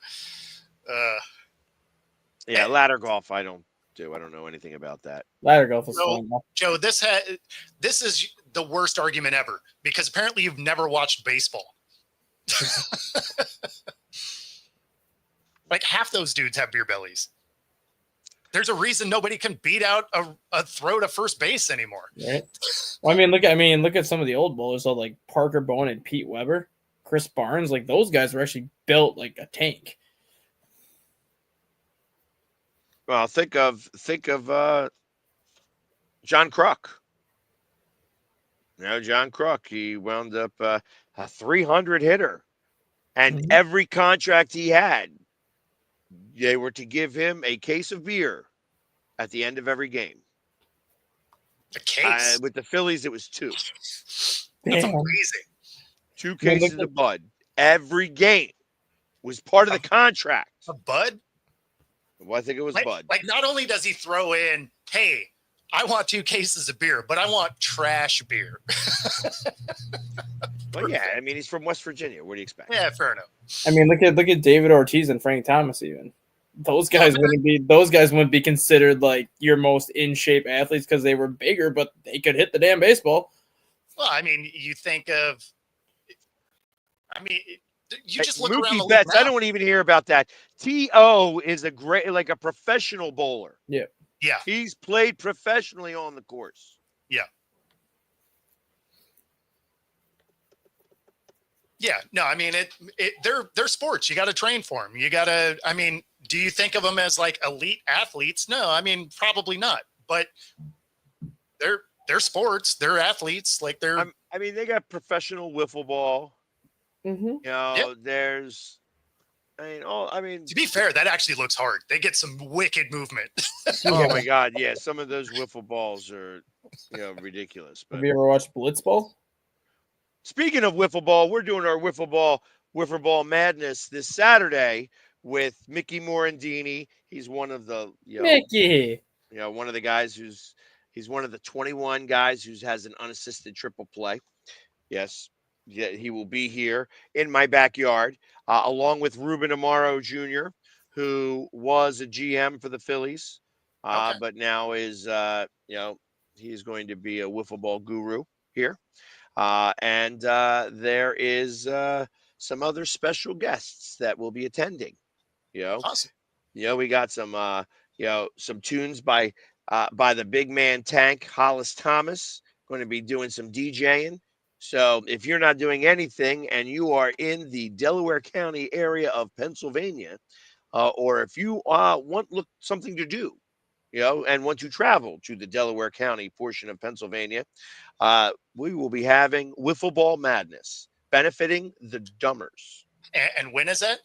yeah, ladder golf I don't do. I don't know anything about that. Ladder golf is So, fun. Joe, this is the worst argument ever because apparently you've never watched baseball. Like half those dudes have beer bellies. There's a reason nobody can beat out a throw to first base anymore. Right. Well, look at some of the old bowlers, so like Parker Bowen and Pete Weber, Chris Barnes. Like those guys were actually built like a tank. Well, think of John Kruk. John Kruk, he wound up a 300 hitter, and every contract he had, they were to give him a case of beer at the end of every game. A case? With the Phillies, it was 2. That's amazing. 2 cases of Bud. Every game was part of the contract. A Bud? Well, I think it was Bud. Like, not only does he throw in, hey, I want 2 cases of beer, but I want trash beer. Well, yeah, I mean, he's from West Virginia. What do you expect? Yeah, fair enough. I mean, look at David Ortiz and Frank Thomas. Even those guys wouldn't be considered like your most in shape athletes because they were bigger, but they could hit the damn baseball. Well, I mean, you think of, you just look Mookie around the Betts. league now. I don't want to even hear about that. T.O. is a professional bowler. Yeah. Yeah. He's played professionally on the course. Yeah. Yeah. No, I mean, they're sports. You got to train for them. You got to, do you think of them as like elite athletes? No, I mean, probably not. But they're sports. They're athletes. Like they got professional wiffle ball. Mm-hmm. There's, to be fair, that actually looks hard. They get some wicked movement. Oh my God. Yeah. Some of those wiffle balls are, ridiculous. But have you ever watched Blitzball? Speaking of wiffle ball, we're doing our wiffle ball madness this Saturday with Mickey Morandini. He's one of the, Mickey. One of the guys he's one of the 21 guys who has an unassisted triple play. Yes. Yeah, he will be here in my backyard, along with Ruben Amaro Jr., who was a GM for the Phillies, but now is, he's going to be a wiffle ball guru here. And there is some other special guests that will be attending. Awesome. We got some, some tunes by the big man Tank Hollis Thomas, going to be doing some DJing. So if you're not doing anything and you are in the Delaware County area of Pennsylvania, or if you want something to do, and want to travel to the Delaware County portion of Pennsylvania, we will be having Wiffle Ball Madness, benefiting the Dummers. And when is that?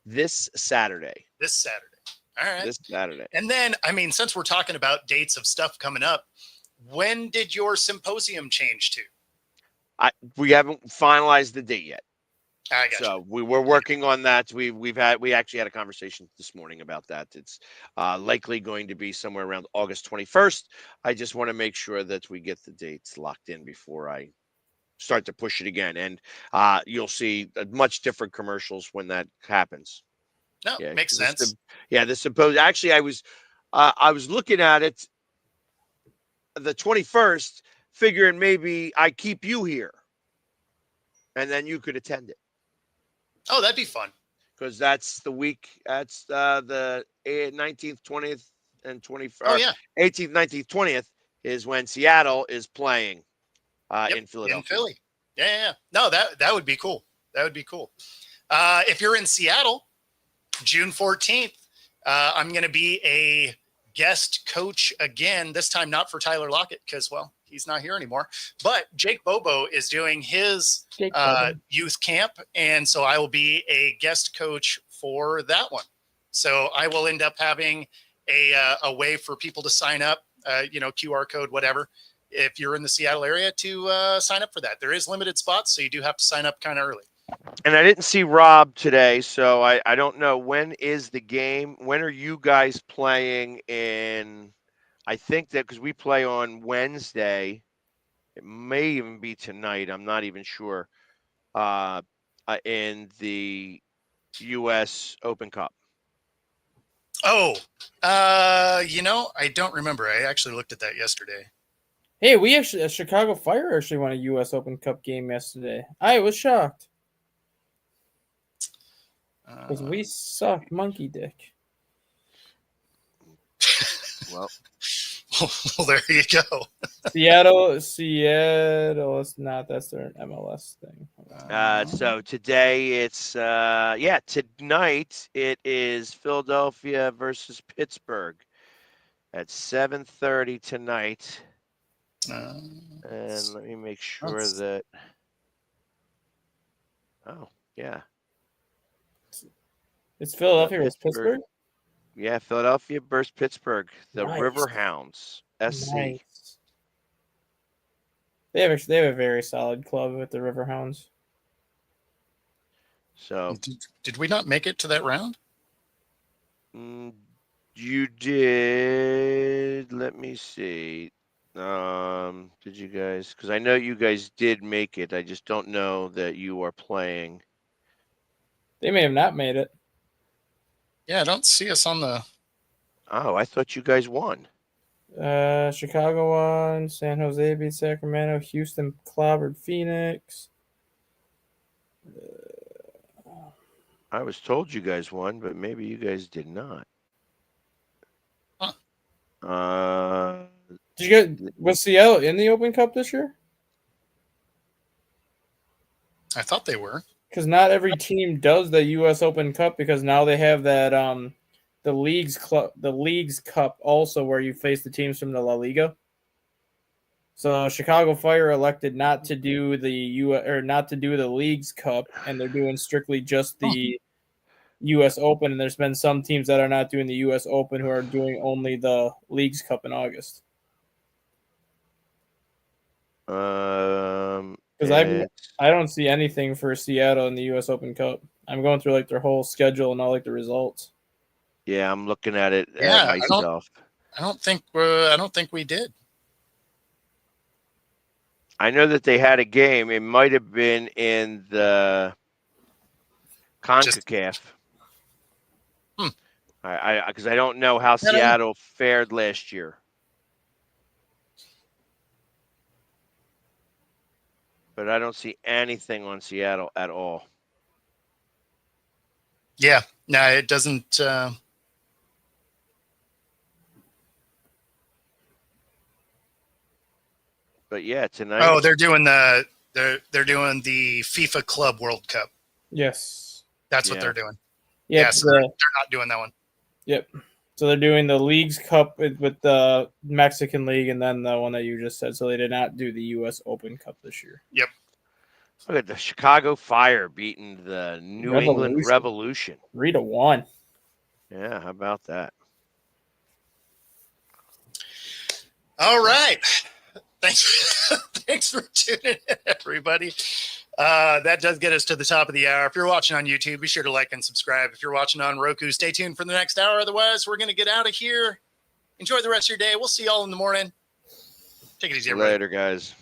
This Saturday. This Saturday. All right. This Saturday. And then, since we're talking about dates of stuff coming up, when did your symposium change to? We haven't finalized the date yet. I got So we were working on that. We actually had a conversation this morning about that. It's likely going to be somewhere around August 21st. I just want to make sure that we get the dates locked in before I start to push it again. And you'll see much different commercials when that happens. No, makes sense. Actually, I was looking at it the 21st, figuring maybe I keep you here, and then you could attend it. Oh, that'd be fun. Because that's the week. That's the 19th, 20th, and 21st. Oh, yeah. 18th, 19th, 20th is when Seattle is playing in Philadelphia. In Philly. Yeah. No, that would be cool. That would be cool. If you're in Seattle, June 14th, I'm going to be a guest coach again, this time not for Tyler Lockett because, well, he's not here anymore. But Jake Bobo is doing his youth camp, and so I will be a guest coach for that one. So I will end up having a way for people to sign up, QR code, whatever, if you're in the Seattle area to sign up for that. There is limited spots, so you do have to sign up kind of early. And I didn't see Rob today, so I don't know. When is the game? When are you guys playing in? I think that because we play on Wednesday, it may even be tonight. I'm not even sure. In the U.S. Open Cup. Oh, I don't remember. I actually looked at that yesterday. Hey, Chicago Fire actually won a U.S. Open Cup game yesterday. I was shocked. Because we suck monkey dick. Well, there you go. Seattle, it's not. That's their MLS thing. So today it's tonight it is Philadelphia versus Pittsburgh at 7:30 tonight. And let me make sure that. Oh yeah, it's Philadelphia versus Pittsburgh. Yeah, Philadelphia versus Pittsburgh. The Nice. Riverhounds SC. Nice. They have a very solid club with the Riverhounds. So did we not make it to that round? You did. Let me see. Did you guys? Because I know you guys did make it. I just don't know that you are playing. They may have not made it. Yeah, I don't see us on the. Oh, I thought you guys won. Chicago won. San Jose beat Sacramento. Houston clobbered Phoenix. I was told you guys won, but maybe you guys did not. Huh. Was Seattle in the Open Cup this year? I thought they were. Because not every team does the U.S. Open Cup because now they have that the league's cup also where you face the teams from the La Liga. So Chicago Fire elected not to do the league's cup, and they're doing strictly just the U.S. Open. And there's been some teams that are not doing the U.S. Open who are doing only the league's cup in August. Because I don't see anything for Seattle in the U.S. Open Cup. I'm going through their whole schedule and all the results. Yeah, I'm looking at it myself. I don't think we did. I know that they had a game. It might have been in the CONCACAF. Because I don't know how Seattle fared last year. But I don't see anything on Seattle at all. Yeah, no, it doesn't. But yeah, tonight. Oh, they're doing the FIFA Club World Cup. Yes, that's what they're doing. Yep, yeah, so they're not doing that one. Yep. So they're doing the League's Cup with the Mexican League, and then the one that you just said. So they did not do the U.S. Open Cup this year. Yep. Look at the Chicago Fire beating the New England Revolution. 3-1. Yeah, how about that? All right. Thanks for tuning in, everybody. That does get us to the top of the hour. If you're watching on YouTube, be sure to like and subscribe. If you're watching on Roku, stay tuned for the next hour. Otherwise, we're going to get out of here. Enjoy the rest of your day. We'll see y'all in the morning. Take it easy, everybody. Later, guys.